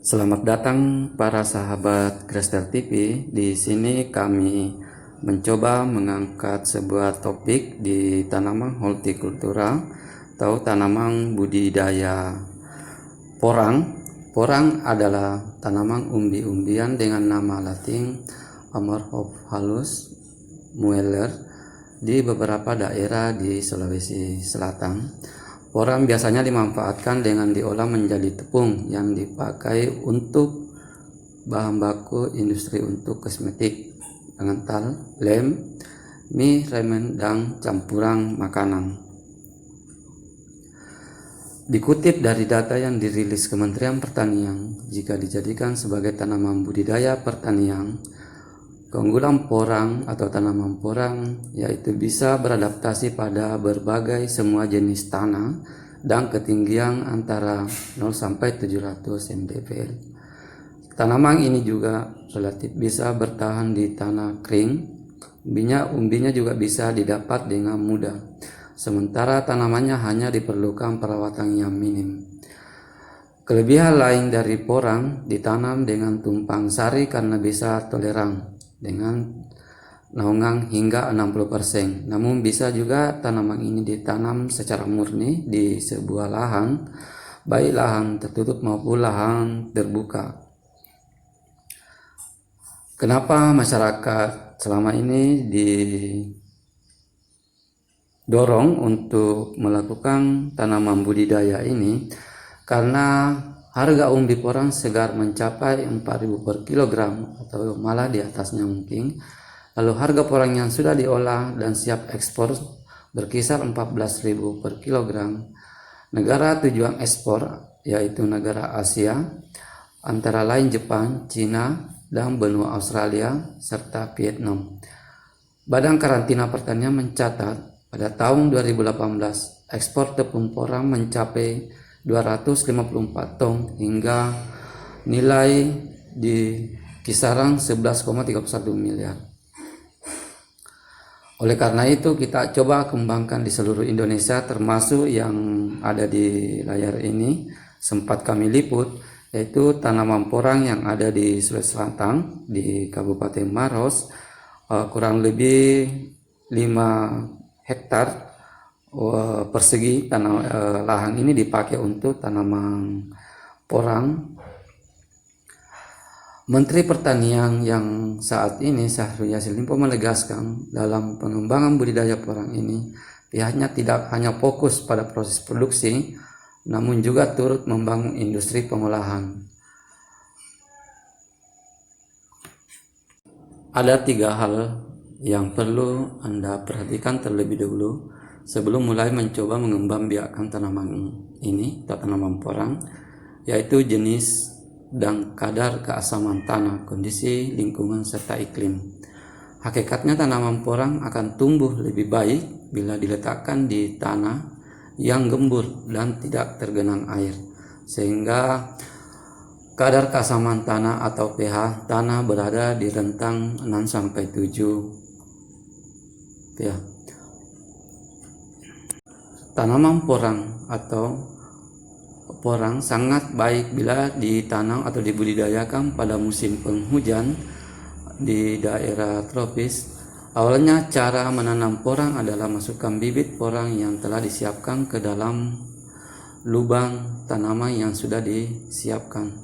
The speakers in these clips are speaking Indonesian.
Selamat datang para sahabat Crestel TV. Di sini kami mencoba mengangkat sebuah topik di tanaman hortikultura atau tanaman budidaya porang. Porang adalah tanaman umbi-umbian dengan nama latin Amorphalus mueller di beberapa daerah di Sulawesi Selatan. Porang biasanya dimanfaatkan dengan diolah menjadi tepung yang dipakai untuk bahan baku industri untuk kosmetik, pengental, lem, mie, ramen, dan campuran makanan. Dikutip dari data yang dirilis Kementerian Pertanian, jika dijadikan sebagai tanaman budidaya pertanian, keunggulan porang atau tanaman porang yaitu bisa beradaptasi pada berbagai semua jenis tanah dan ketinggian antara 0 sampai 700 mdpl. Tanaman ini juga relatif bisa bertahan di tanah kering. Umbinya juga bisa didapat dengan mudah. Sementara tanamannya hanya diperlukan perawatan yang minim. Kelebihan lain dari porang ditanam dengan tumpang sari karena bisa toleran dengan naungan hingga 60%. Namun bisa juga tanaman ini ditanam secara murni di sebuah lahan, baik lahan tertutup maupun lahan terbuka. Kenapa masyarakat selama ini didorong untuk melakukan tanaman budidaya ini? Karena harga umbi porang segar mencapai 4.000 per kilogram atau malah di atasnya mungkin. Lalu harga porang yang sudah diolah dan siap ekspor berkisar 14.000 per kilogram. Negara tujuan ekspor yaitu negara Asia, antara lain Jepang, Cina, dan benua Australia serta Vietnam. Badan Karantina Pertanian mencatat pada tahun 2018 ekspor tepung porang mencapai 254 ton hingga nilai di kisaran 11,31 miliar. Oleh karena itu kita coba kembangkan di seluruh Indonesia, termasuk yang ada di layar ini sempat kami liput, yaitu tanaman porang yang ada di Sulawesi Selatan di Kabupaten Maros, kurang lebih 5 hektar persegi lahan ini dipakai untuk tanaman porang. Menteri Pertanian yang saat ini Syahrul Yassin Limpo menegaskan dalam pengembangan budidaya porang ini pihaknya tidak hanya fokus pada proses produksi, namun juga turut membangun industri pengolahan. Ada 3 hal yang perlu Anda perhatikan terlebih dahulu sebelum mulai mencoba mengembangbiakkan tanaman ini atau tanaman porang, yaitu jenis dan kadar keasaman tanah, kondisi lingkungan serta iklim. Hakikatnya tanaman porang akan tumbuh lebih baik bila diletakkan di tanah yang gembur dan tidak tergenang air, sehingga kadar keasaman tanah atau pH tanah berada di rentang 6 sampai 7 pH. Tanaman porang atau porang sangat baik bila ditanam atau dibudidayakan pada musim penghujan di daerah tropis. Awalnya cara menanam porang adalah masukkan bibit porang yang telah disiapkan ke dalam lubang tanaman yang sudah disiapkan.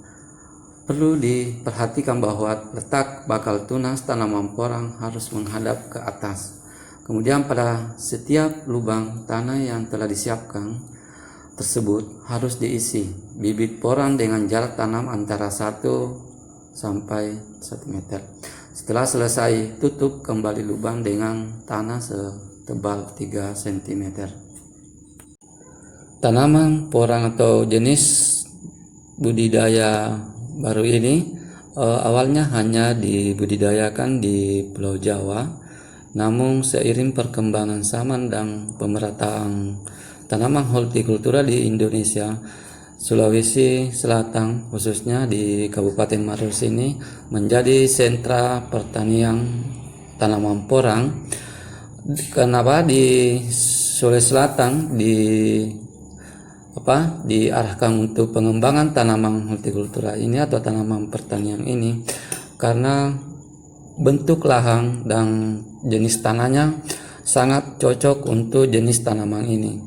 Perlu diperhatikan bahwa letak bakal tunas tanaman porang harus menghadap ke atas. Kemudian pada setiap lubang tanah yang telah disiapkan tersebut harus diisi bibit porang dengan jarak tanam antara 1 sampai 1 meter. Setelah selesai, tutup kembali lubang dengan tanah setebal 3 cm. Tanaman porang atau jenis budidaya baru ini awalnya hanya dibudidayakan di Pulau Jawa. Namun seiring perkembangan zaman dan pemerataan tanaman hortikultura di Indonesia, Sulawesi Selatan khususnya di Kabupaten Maros ini menjadi sentra pertanian tanaman porang. Kenapa di Sulawesi Selatan diarahkan untuk pengembangan tanaman hortikultura ini atau tanaman pertanian ini karena bentuk lahan dan jenis tanahnya sangat cocok untuk jenis tanaman ini.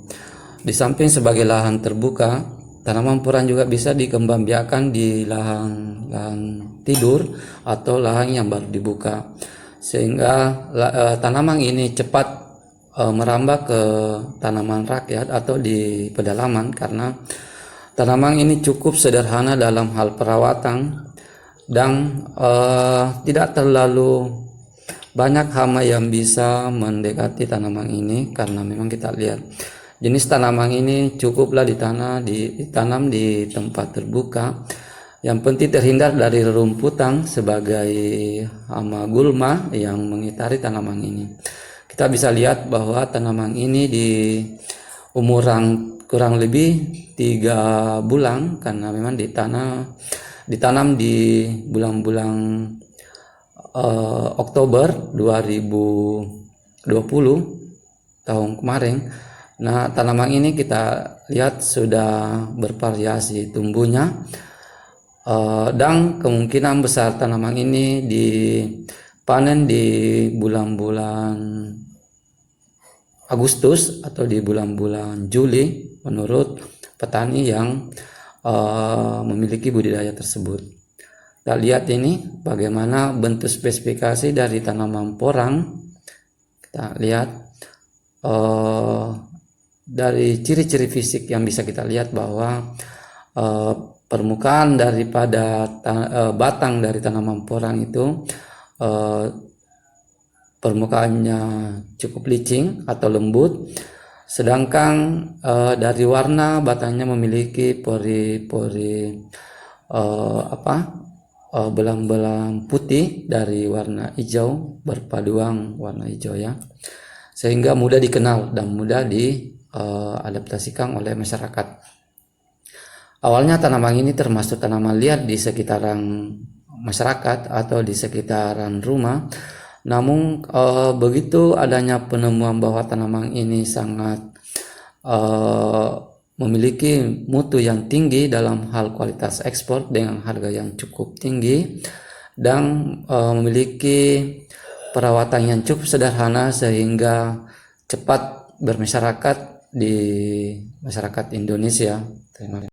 Di samping sebagai lahan terbuka, tanaman porang juga bisa dikembangbiakkan di lahan tidur atau lahan yang baru dibuka, sehingga tanaman ini cepat merambah ke tanaman rakyat atau di pedalaman karena tanaman ini cukup sederhana dalam hal perawatan dan tidak terlalu banyak hama yang bisa mendekati tanaman ini karena memang kita lihat jenis tanaman ini cukuplah ditanam di tempat terbuka. Yang penting terhindar dari rerumputan sebagai hama gulma yang mengitari tanaman ini. Kita bisa lihat bahwa tanaman ini di umuran kurang lebih 3 bulan karena memang ditanam di bulan-bulan Oktober 2020 tahun kemarin. Nah, tanaman ini kita lihat sudah bervariasi tumbuhnya dan kemungkinan besar tanaman ini dipanen di bulan-bulan Agustus atau di bulan-bulan Juli menurut petani yang memiliki budidaya tersebut. Kita lihat ini bagaimana bentuk spesifikasi dari tanaman porang. Kita lihat dari ciri-ciri fisik yang bisa kita lihat bahwa permukaan daripada batang dari tanaman porang itu permukaannya cukup licin atau lembut, sedangkan dari warna batangnya memiliki pori-pori belang-belang putih dari warna hijau berpaduan warna hijau ya, sehingga mudah dikenal dan mudah diadaptasikan oleh masyarakat. Awalnya tanaman ini termasuk tanaman liar di sekitaran masyarakat atau di sekitaran rumah. Namun begitu adanya penemuan bahwa tanaman ini sangat memiliki mutu yang tinggi dalam hal kualitas ekspor dengan harga yang cukup tinggi dan memiliki perawatan yang cukup sederhana sehingga cepat bermasyarakat di masyarakat Indonesia. Terima kasih.